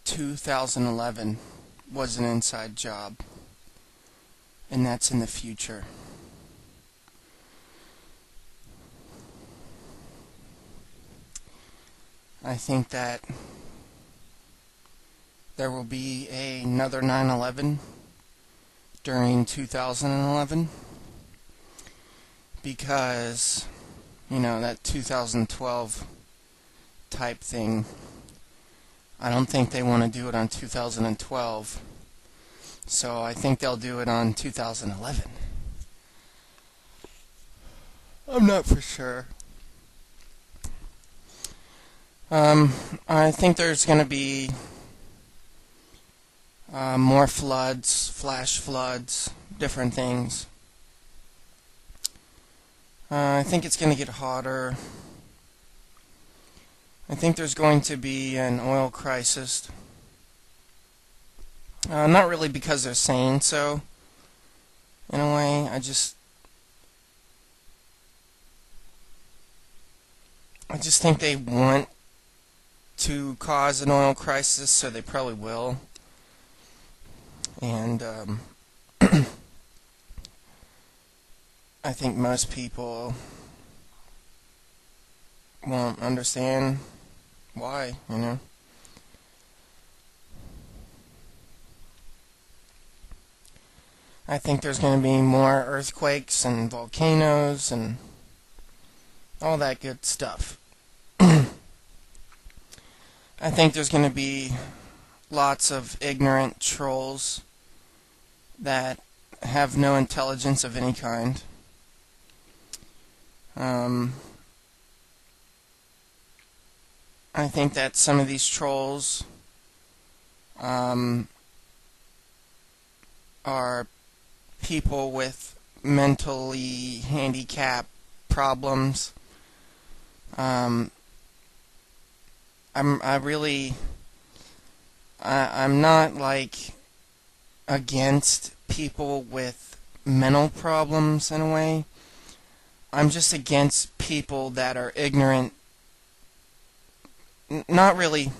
2011 was an inside job, and that's in the future. I think that there will be another 9/11 during 2011 because, that 2012 type thing, I don't think they want to do it on 2012, so I think they'll do it on 2011. I'm not for sure. I think there's going to be more floods, flash floods, different things. I think it's going to get hotter. I think there's going to be an oil crisis. Not really because they're saying so. In a way, I just think they want to cause an oil crisis, so they probably will. And I think most people won't understand why, I think there's going to be more earthquakes and volcanoes and all that good stuff. I think there's going to be lots of ignorant trolls that have no intelligence of any kind. I think that some of these trolls are people with mentally handicapped problems. I'm not against people with mental problems in a way. I'm just against people that are ignorant. Not really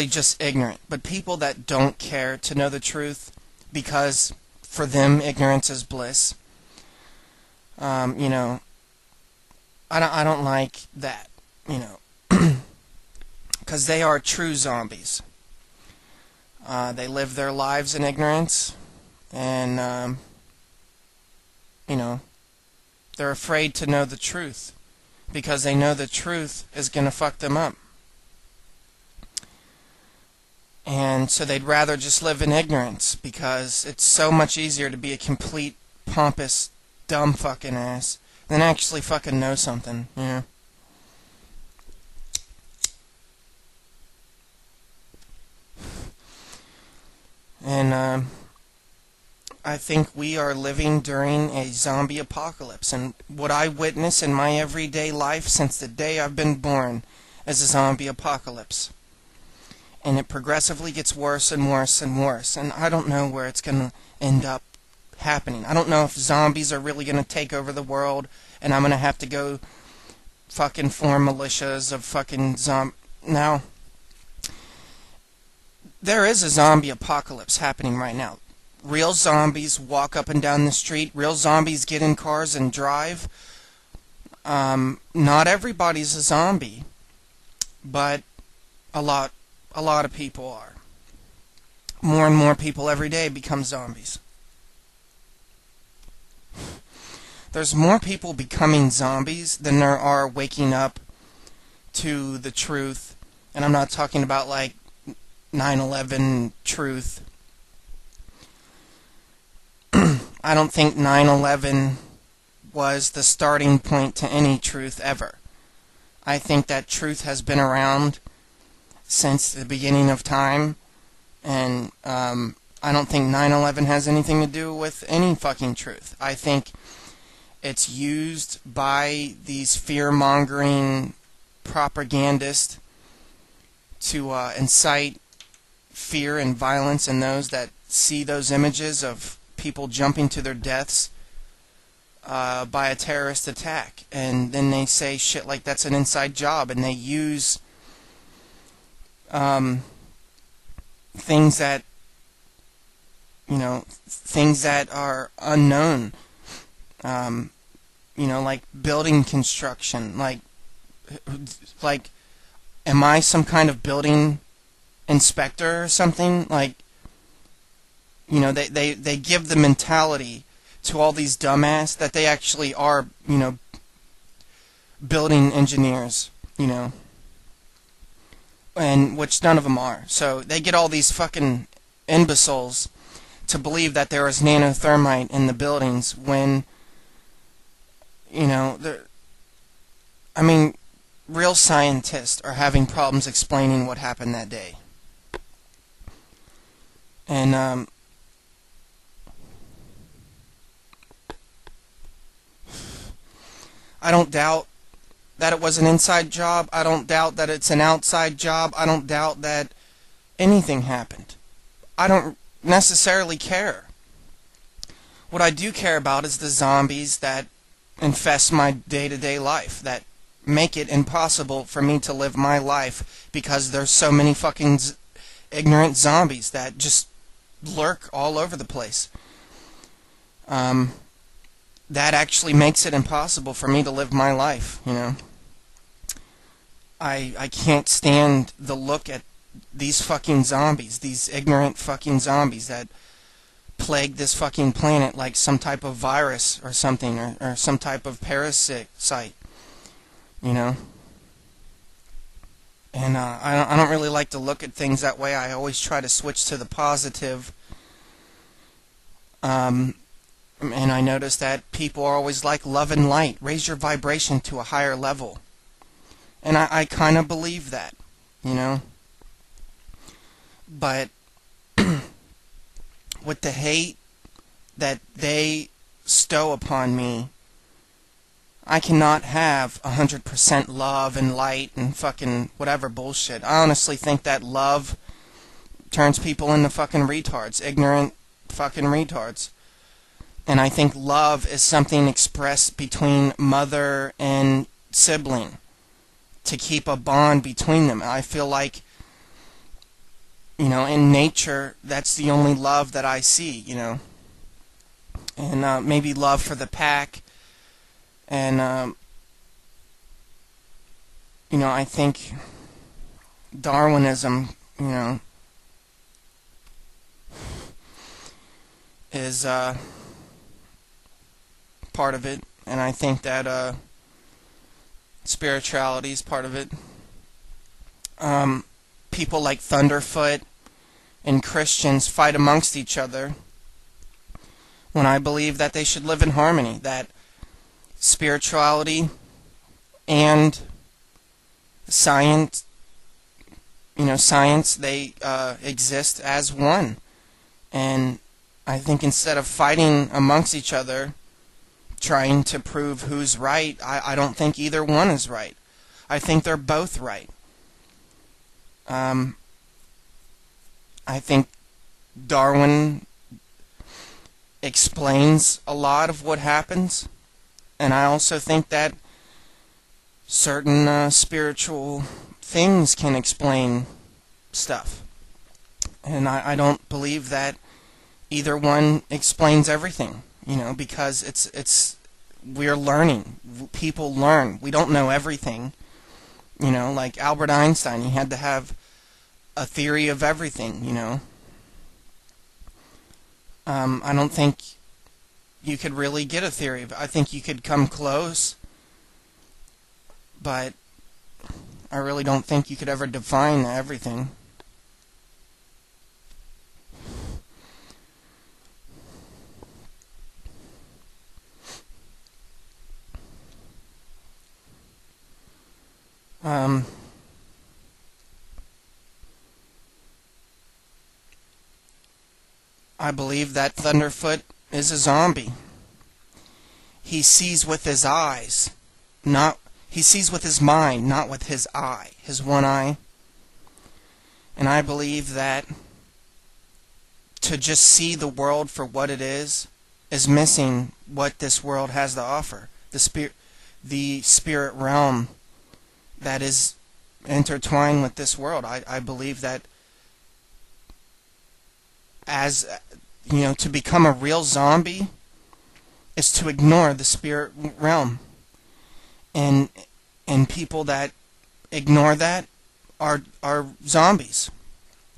just ignorant, but people that don't care to know the truth because for them ignorance is bliss. I don't like that, because they are true zombies. They live their lives in ignorance, and they're afraid to know the truth because they know the truth is going to fuck them up. And so they'd rather just live in ignorance because it's so much easier to be a complete, pompous, dumb fucking ass than actually fucking know something, And I think we are living during a zombie apocalypse, and what I witness in my everyday life since the day I've been born is a zombie apocalypse. And it progressively gets worse and worse and worse, and I don't know where it's going to end up happening. I don't know if zombies are really going to take over the world, and I'm going to have to go fucking form militias of fucking Now, there is a zombie apocalypse happening right now. Real zombies walk up and down the street. Real zombies get in cars and drive. Not everybody's a zombie, but a lot of people are. More and more people every day become zombies. There's more people becoming zombies than there are waking up to the truth. And I'm not talking about 9/11 truth. I don't think 9/11 was the starting point to any truth ever. I think that truth has been around since the beginning of time, and I don't think 9/11 has anything to do with any fucking truth. I think it's used by these fear-mongering propagandists to incite fear and violence in those that see those images of people jumping to their deaths by a terrorist attack. And then they say shit like that's an inside job, and they use um, things that, things that are unknown, like building construction, like, am I some kind of building inspector or something? Like, they give the mentality to all these dumbass that they actually are, building engineers, and which none of them are. So they get all these fucking imbeciles to believe that there is nanothermite in the buildings when, real scientists are having problems explaining what happened that day. And, I don't doubt that it was an inside job. I don't doubt that it's an outside job. I don't doubt that anything happened. I don't necessarily care. What I do care about is the zombies that infest my day-to-day life, that make it impossible for me to live my life because there's so many fucking ignorant zombies that just lurk all over the place. That actually makes it impossible for me to live my life, I can't stand the look at these fucking zombies, these ignorant fucking zombies that plague this fucking planet like some type of virus or something, or some type of parasite, And I don't really like to look at things that way. I always try to switch to the positive. And I notice that people are always like love and light. Raise your vibration to a higher level. And I kind of believe that, But with the hate that they stow upon me, I cannot have 100% love and light and fucking whatever bullshit. I honestly think that love turns people into fucking retards. Ignorant fucking retards. And I think love is something expressed between mother and sibling to keep a bond between them. I feel like, in nature, that's the only love that I see, And maybe love for the pack. And, I think Darwinism, is, part of it, and I think that spirituality is part of it. People like Thunderfoot and Christians fight amongst each other when I believe that they should live in harmony, that spirituality and science, they exist as one. And I think instead of fighting amongst each other, trying to prove who's right, I don't think either one is right. I think they're both right. I think Darwin explains a lot of what happens, and I also think that certain spiritual things can explain stuff. And I don't believe that either one explains everything. Because we're learning. People learn. We don't know everything. Like Albert Einstein, he had to have a theory of everything, I don't think you could really get a theory. I think you could come close, but I really don't think you could ever define everything. I believe that Thunderfoot is a zombie. He sees with his eyes, he sees with his mind, not with his eye, his one eye. And I believe that to just see the world for what it is missing what this world has to offer. The spirit realm that is, intertwine with this world. I believe that as to become a real zombie is to ignore the spirit realm, and people that ignore that are zombies.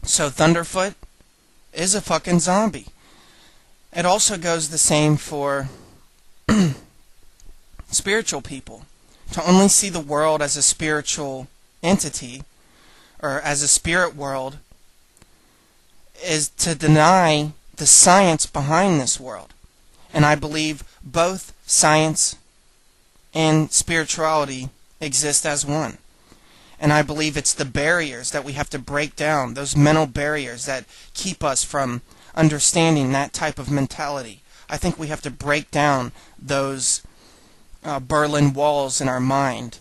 So Thunderfoot is a fucking zombie. It also goes the same for spiritual people. To only see the world as a spiritual entity, or as a spirit world, is to deny the science behind this world. And I believe both science and spirituality exist as one. And I believe it's the barriers that we have to break down, those mental barriers that keep us from understanding that type of mentality. I think we have to break down those Berlin walls in our mind